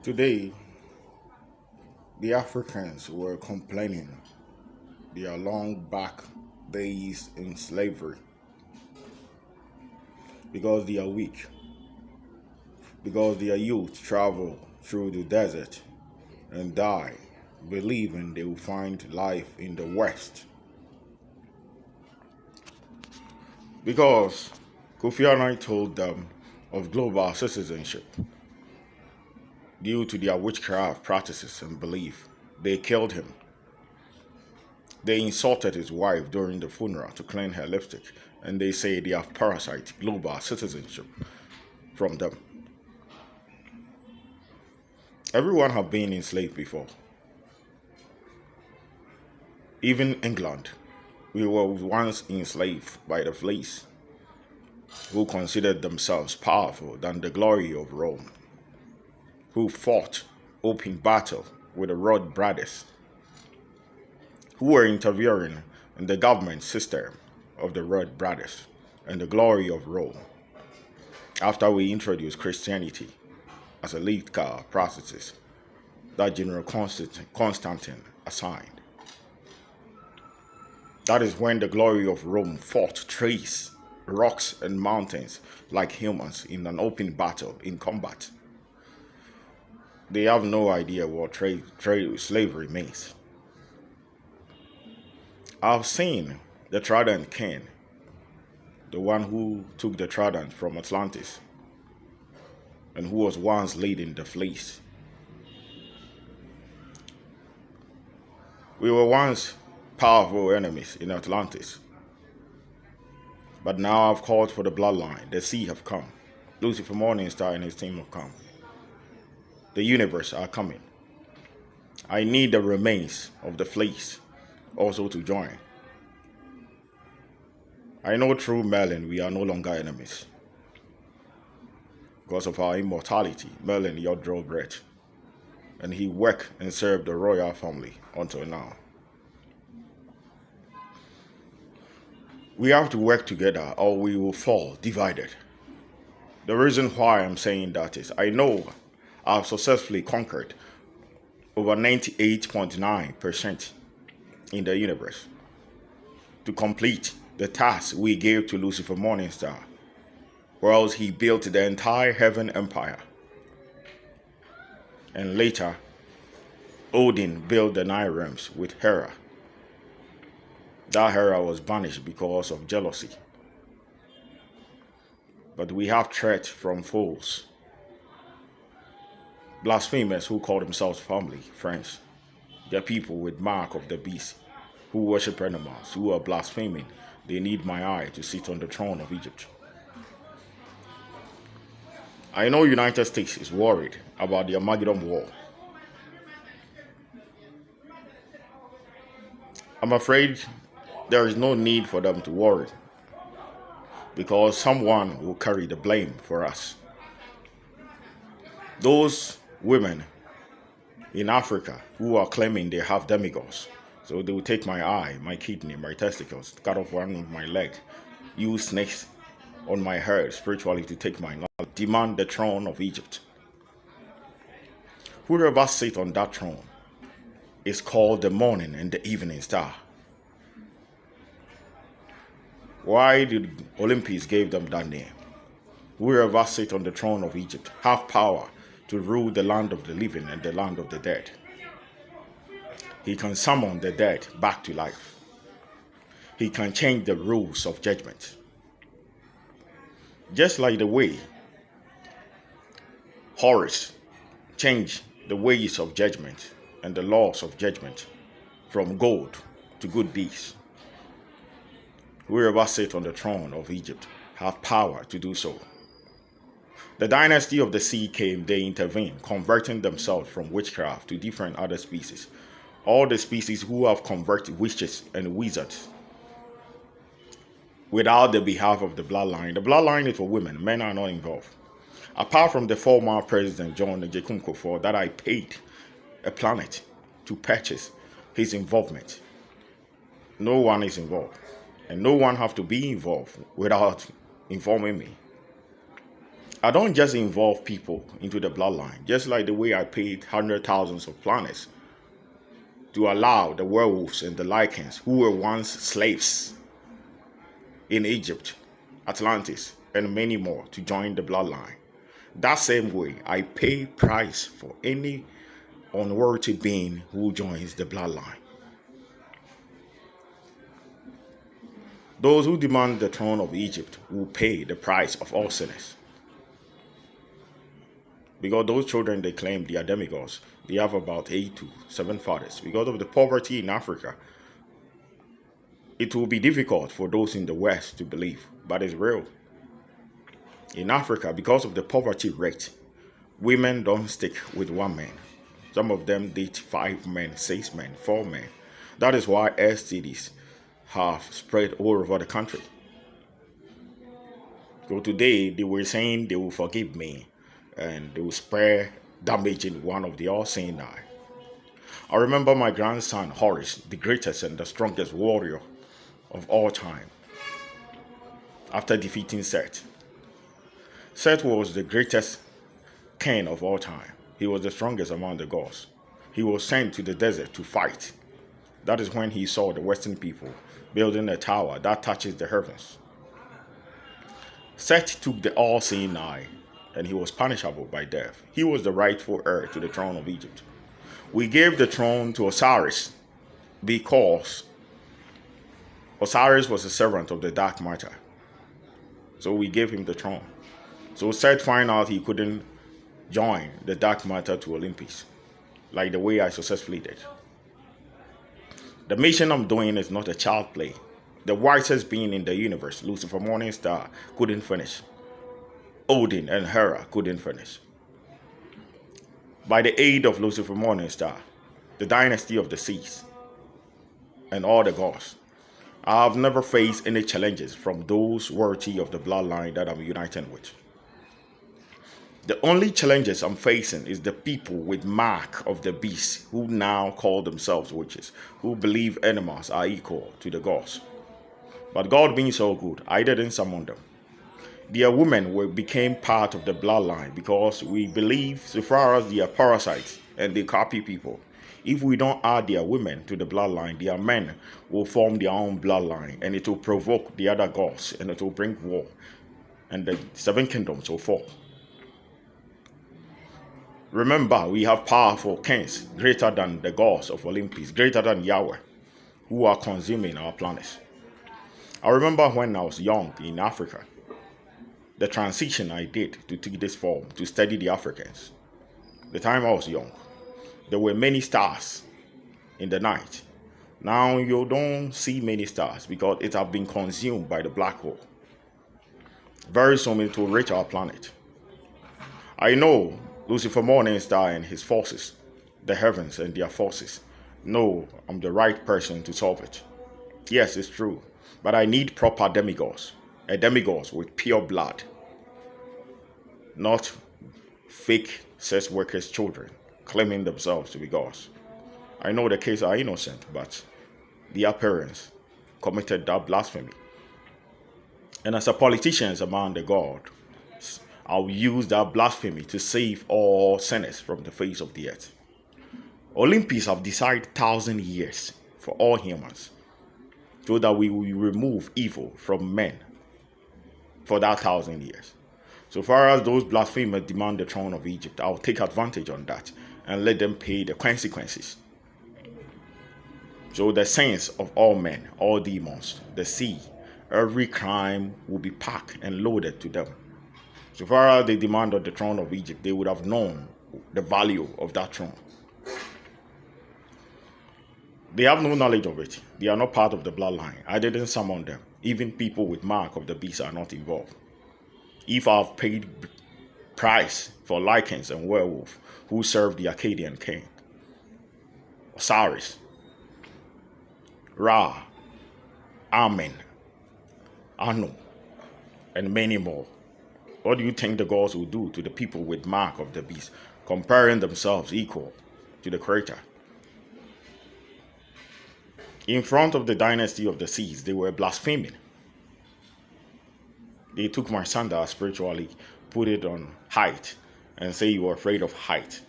Today, the Africans were complaining they are long back days in slavery because they are weak, because their youth travel through the desert and die, believing they will find life in the West. Because Kofi Annan told them of global citizenship due to their witchcraft practices and belief. They killed him. They insulted his wife during the funeral to clean her lipstick, and they say they have parasite global citizenship from them. Everyone have been enslaved before. Even England, we were once enslaved by the fleas, who considered themselves powerful than the glory of Rome, who fought open battle with the Rod brothers, who were interfering in the government system of the Rod brothers and the glory of Rome after we introduced Christianity as a legal practices that General Constantine assigned. That is when the glory of Rome fought trees, rocks, and mountains like humans in an open battle in combat. They have no idea what slavery means. I've seen the Trident King, the one who took the Trident from Atlantis and who was once leading the fleece. We were once powerful enemies in Atlantis, but now I've called for the bloodline. The sea have come. Lucifer Morningstar and his team have come. The universe are coming. I need the remains of the fleece also to join. I know through Merlin we are no longer enemies. Because of our immortality, Merlin Yodro breath, and he worked and served the royal family until now. We have to work together or we will fall divided. The reason why I'm saying that is I know I've successfully conquered over 98.9% in the universe to complete the task we gave to Lucifer Morningstar, whereas he built the entire heaven empire. And later, Odin built the 9 realms with Hera. That Hera was banished because of jealousy. But we have threat from foes, blasphemers who call themselves family, friends. They're people with mark of the beast who worship animals, who are blaspheming. They need my eye to sit on the throne of Egypt. I know United States is worried about the Armageddon war. I'm afraid there is no need for them to worry because someone will carry the blame for us. Those women in Africa who are claiming they have demigods, so they will take my eye, my kidney, my testicles, cut off one of my leg, use snakes on my head spiritually to take my knowledge, demand the throne of Egypt. Whoever sits on that throne is called the morning and the evening star. Why did Olympus give them that name? Whoever sits on the throne of Egypt have power to rule the land of the living and the land of the dead. He can summon the dead back to life. He can change the rules of judgment. Just like the way Horus changed the ways of judgment and the laws of judgment from gold to good deeds. Whoever sits on the throne of Egypt have power to do so. The dynasty of the sea came, they intervened, converting themselves from witchcraft to different other species. All the species who have converted witches and wizards without the behalf of the bloodline is for women, men are not involved. Apart from the former president John Njekum Kufuor that I paid a planet to purchase his involvement, no one is involved. And no one have to be involved without informing me. I don't just involve people into the bloodline, just like the way I paid hundred thousands of planets to allow the werewolves and the Lycans, who were once slaves in Egypt, Atlantis, and many more, to join the bloodline. That same way, I pay price for any unworthy being who joins the bloodline. Those who demand the throne of Egypt will pay the price of all sinners. Because those children they claim they are demigods, they have about 8 to 7 fathers. Because of the poverty in Africa, it will be difficult for those in the West to believe, but it's real. In Africa, because of the poverty rate, women don't stick with one man. Some of them date 5 men, 6 men, 4 men. That is why STDs have spread all over the country. So today, they were saying they will forgive me and they will spare damage in one of the all-seeing eye. I remember my grandson Horus, the greatest and the strongest warrior of all time, after defeating Seth. Seth was the greatest king of all time. He was the strongest among the gods. He was sent to the desert to fight. That is when he saw the Western people building a tower that touches the heavens. Seth took the all-seeing eye, and he was punishable by death. He was the rightful heir to the throne of Egypt. We gave the throne to Osiris because Osiris was a servant of the dark matter. So we gave him the throne. So Seth found out he couldn't join the dark matter to Olympus, like the way I successfully did. The mission I'm doing is not a child play. The wisest being in the universe, Lucifer Morningstar, couldn't finish. Odin and Hera couldn't finish. By the aid of Lucifer Morningstar, the dynasty of the seas, and all the gods, I have never faced any challenges from those worthy of the bloodline that I'm united with. The only challenges I'm facing is the people with mark of the beast who now call themselves witches, who believe animals are equal to the gods. But God being so good, I didn't summon them. Their women became part of the bloodline because we believe, so far as they are parasites and they copy people, if we don't add their women to the bloodline, their men will form their own bloodline and it will provoke the other gods and it will bring war and the 7 kingdoms will fall. Remember, we have powerful kings greater than the gods of Olympus, greater than Yahweh, who are consuming our planets. I remember when I was young in Africa, the transition I did to take this form to study the Africans. The time I was young, there were many stars in the night. Now you don't see many stars because it has been consumed by the black hole. Very soon it will reach our planet. I know Lucifer Morningstar and his forces, the heavens and their forces, know I'm the right person to solve it. Yes, it's true, but I need proper demigods. A demigod with pure blood, not fake sex workers' children claiming themselves to be gods. I know the kids are innocent, but their parents committed that blasphemy. And as a politician among the gods, I'll use that blasphemy to save all sinners from the face of the earth. Olympus have decided 1,000 years for all humans so that we will remove evil from men for that 1,000 years. So far as those blasphemers demand the throne of Egypt, I'll take advantage on that and let them pay the consequences. So the sins of all men, all demons, the sea, every crime will be packed and loaded to them. So far as they demanded the throne of Egypt, they would have known the value of that throne. They have no knowledge of it. They are not part of the bloodline. I didn't summon them. Even people with mark of the beast are not involved. If I've paid price for Lycans and werewolf who serve the Akkadian king, Osiris, Ra, Amen, Anu, and many more, what do you think the gods will do to the people with mark of the beast, comparing themselves equal to the creator? In front of the dynasty of the seas, they were blaspheming. They took my son spiritually put it on height and say you were afraid of height.